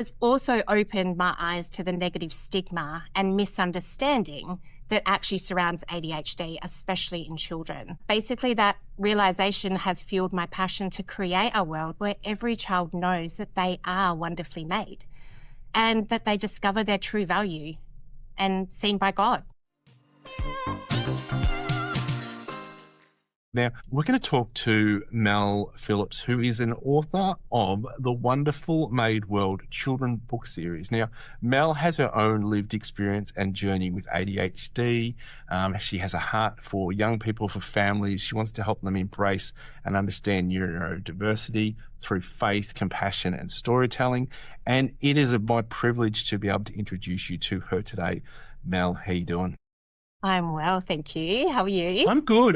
It's also opened my eyes to the negative stigma and misunderstanding that actually surrounds ADHD, especially in children. Basically, that realization has fueled my passion to create a world where every child knows that they are wonderfully made and that they discover their true value and seen by God. Now, we're going to talk to Mel Phillips, who is an author of the Wonderful Made World children book series. Now, Mel has her own lived experience and journey with ADHD. She has a heart for young people, for families. She wants to help them embrace and understand neurodiversity through faith, compassion, and storytelling. And it is my privilege to be able to introduce you to her today. Mel, how you doing? I'm well, thank you. How are you? I'm good.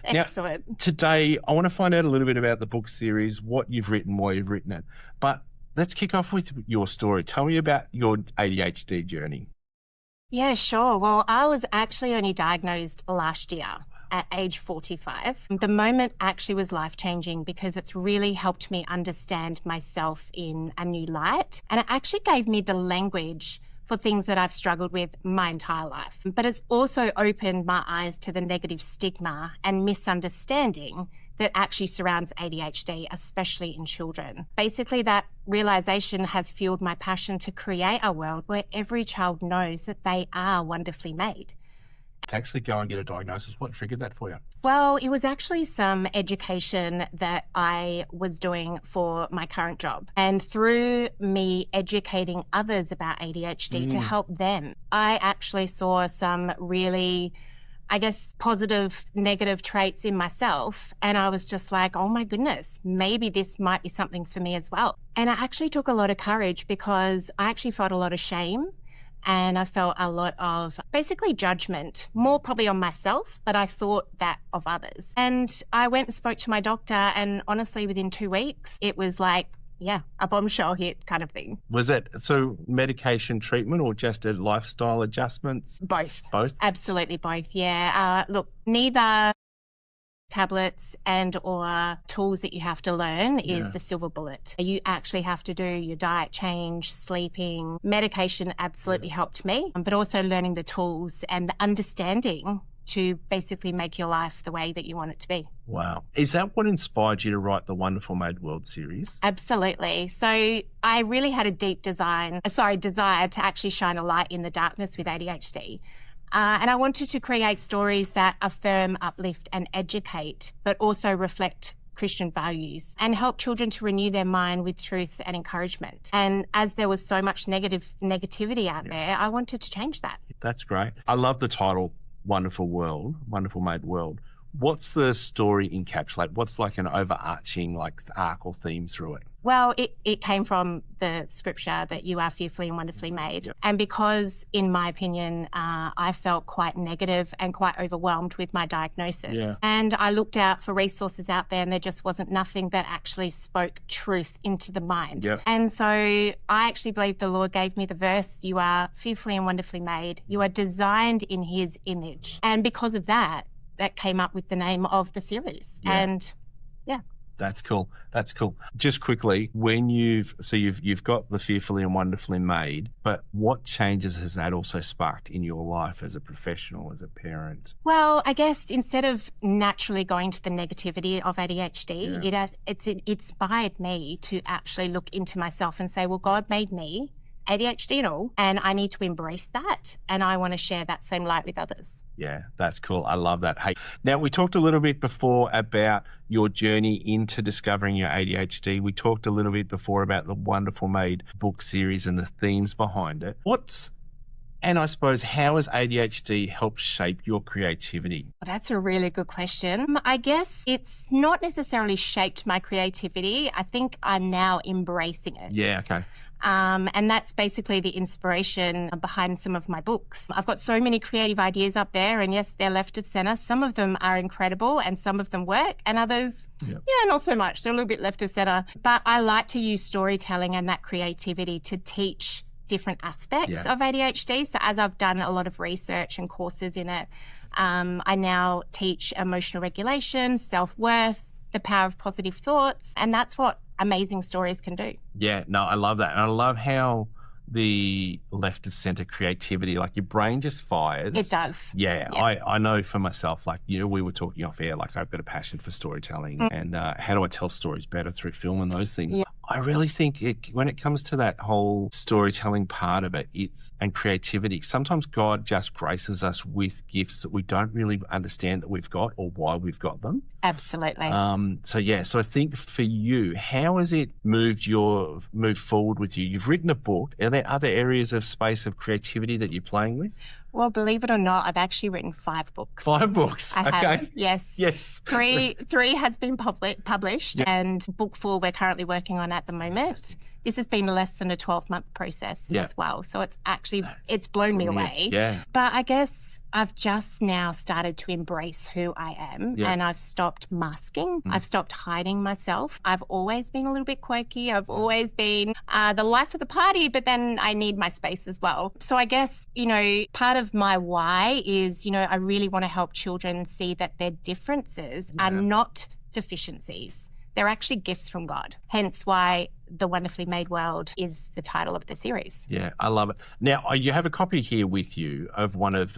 Excellent. Now, today, I want to find out a little bit about the book series, what you've written, why you've written it. But let's kick off with your story. Tell me about your ADHD journey. Yeah, sure. Well, I was actually only diagnosed last year at age 45. The moment actually was life-changing because it's really helped me understand myself in a new light. And it actually gave me the language for things that I've struggled with my entire life. But it's also opened my eyes to the negative stigma and misunderstanding that actually surrounds ADHD, especially in children. Basically, that realization has fueled my passion to create a world where every child knows that they are wonderfully made. To actually go and get a diagnosis, what triggered that for you? Well, it was actually some education that I was doing for my current job. And through me educating others about ADHD to help them, I actually saw some really, positive, negative traits in myself. And I was just like, oh my goodness, maybe this might be something for me as well. And it actually took a lot of courage because I actually felt a lot of shame. And I felt a lot of basically judgment, more probably on myself, but I thought that of others. And I went and spoke to my doctor, and honestly, within 2 weeks, it was like, yeah, a bombshell hit kind of thing. Was it medication treatment or just a lifestyle adjustments? Both. Both? Absolutely both, yeah. Look, neither tablets and or tools that you have to learn is the silver bullet. You actually have to do your diet change, sleeping. Medication absolutely helped me, but also learning the tools and the understanding to basically make your life the way that you want it to be. Wow. Is that what inspired you to write the Wonderful Made World series? Absolutely. So I really had a deep desire to actually shine a light in the darkness with ADHD. And I wanted to create stories that affirm, uplift and educate, but also reflect Christian values and help children to renew their mind with truth and encouragement. And as there was so much negativity out there, I wanted to change that. That's great. I love the title, Wonderful Made World. What's the story encapsulate? What's like an overarching arc or theme through it? Well, it came from the scripture that you are fearfully and wonderfully made. Yep. And because, in my opinion, I felt quite negative and quite overwhelmed with my diagnosis. Yeah. And I looked out for resources out there and there just wasn't nothing that actually spoke truth into the mind. Yep. And so I actually believe the Lord gave me the verse, you are fearfully and wonderfully made. You are designed in his image. And because of that came up with the name of the series. Yeah. And yeah. That's cool. Just quickly, when you've got the Fearfully and Wonderfully Made, but what changes has that also sparked in your life as a professional, as a parent? Well, I guess instead of naturally going to the negativity of ADHD, it's inspired me to actually look into myself and say, well, God made me ADHD and all, and I need to embrace that, and I want to share that same light with others. Yeah, that's cool. I love that. Hey, now we talked a little bit before about your journey into discovering your ADHD. We talked a little bit before about the Wonderful Made book series and the themes behind it. And I suppose, how has ADHD helped shape your creativity? Well, that's a really good question. I guess it's not necessarily shaped my creativity. I think I'm now embracing it. Yeah, okay. And that's basically the inspiration behind some of my books. I've got so many creative ideas up there, and yes, they're left of center. Some of them are incredible and some of them work, and others, not so much. They're a little bit left of center. But I like to use storytelling and that creativity to teach different aspects of ADHD. So as I've done a lot of research and courses in it, I now teach emotional regulation, self-worth, the power of positive thoughts, and that's what amazing stories can do. Yeah, no, I love that. And I love how the left of center creativity, like your brain just fires. It does. Yeah, I know for myself, like, you know, we were talking off air, like I've got a passion for storytelling and how do I tell stories better through film and those things. Yeah. I really think when it comes to that whole storytelling part of it, and creativity, sometimes God just graces us with gifts that we don't really understand that we've got or why we've got them. Absolutely. So I think for you, how has it moved forward with you? You've written a book. Are there other areas of space of creativity that you're playing with? Well, believe it or not, I've actually written 5 books. 5 books. I okay. have, yes. Yes. Three has been published, and book 4 we're currently working on at the moment. This has been less than a 12-month process as well. So it's blown me away. Yeah. But I guess I've just now started to embrace who I am and I've stopped masking. I've stopped hiding myself. I've always been a little bit quirky. I've always been the life of the party, but then I need my space as well. So I guess, you know, part of my why is, you know, I really want to help children see that their differences are not deficiencies. They're actually gifts from God. Hence why The Wonderfully Made World is the title of the series. Yeah, I love it. Now, you have a copy here with you of one of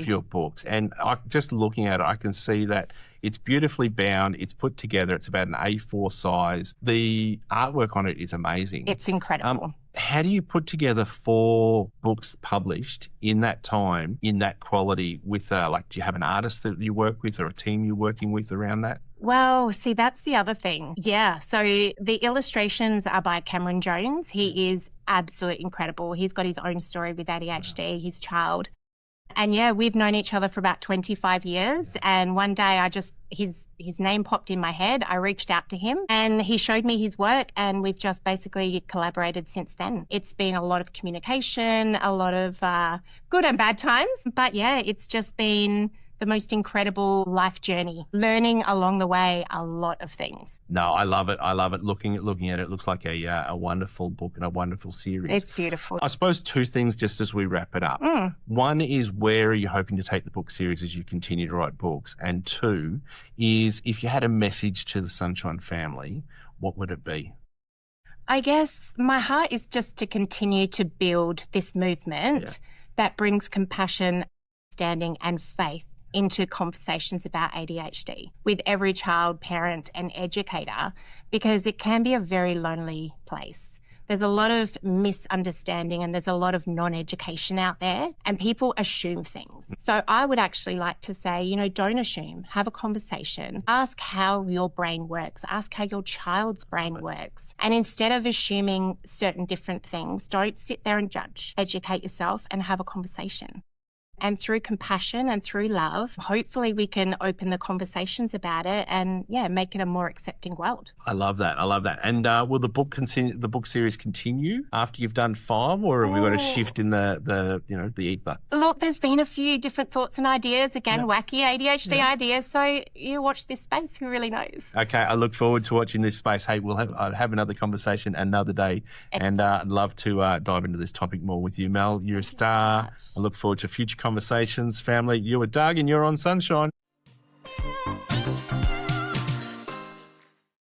your books. And just looking at it, I can see that it's beautifully bound. It's put together. It's about an A4 size. The artwork on it is amazing. It's incredible. How do you put together 4 books published in that time, in that quality with, do you have an artist that you work with or a team you're working with around that? Well, see, that's the other thing. Yeah. So the illustrations are by Cameron Jones. He is absolutely incredible. He's got his own story with ADHD, his child. And yeah, we've known each other for about 25 years. And one day his name popped in my head. I reached out to him and he showed me his work and we've just basically collaborated since then. It's been a lot of communication, a lot of good and bad times. But yeah, it's just been the most incredible life journey, learning along the way a lot of things. No, I love it. I love it. Looking at it looks like a wonderful book and a wonderful series. It's beautiful. I suppose 2 things just as we wrap it up. One is, where are you hoping to take the book series as you continue to write books? And 2 is, if you had a message to the Sonshine family, what would it be? I guess my heart is just to continue to build this movement that brings compassion, understanding and faith into conversations about ADHD with every child, parent and educator, because it can be a very lonely place. There's a lot of misunderstanding and there's a lot of non-education out there and people assume things. So I would actually like to say, you know, don't assume, have a conversation, ask how your brain works, ask how your child's brain works. And instead of assuming certain different things, don't sit there and judge, educate yourself and have a conversation. And through compassion and through love, hopefully we can open the conversations about it and, make it a more accepting world. I love that. I love that. And will the book series continue after you've done 5, or have we got a shift in the ether? Look, there's been a few different thoughts and ideas. Again, wacky ADHD ideas. So you watch this space. Who really knows? Okay, I look forward to watching this space. Hey, I'll have another conversation another day. Excellent. And I'd love to dive into this topic more with you, Mel. You're a star. I look forward to future conversations. Family, you are Doug and you're on Sonshine.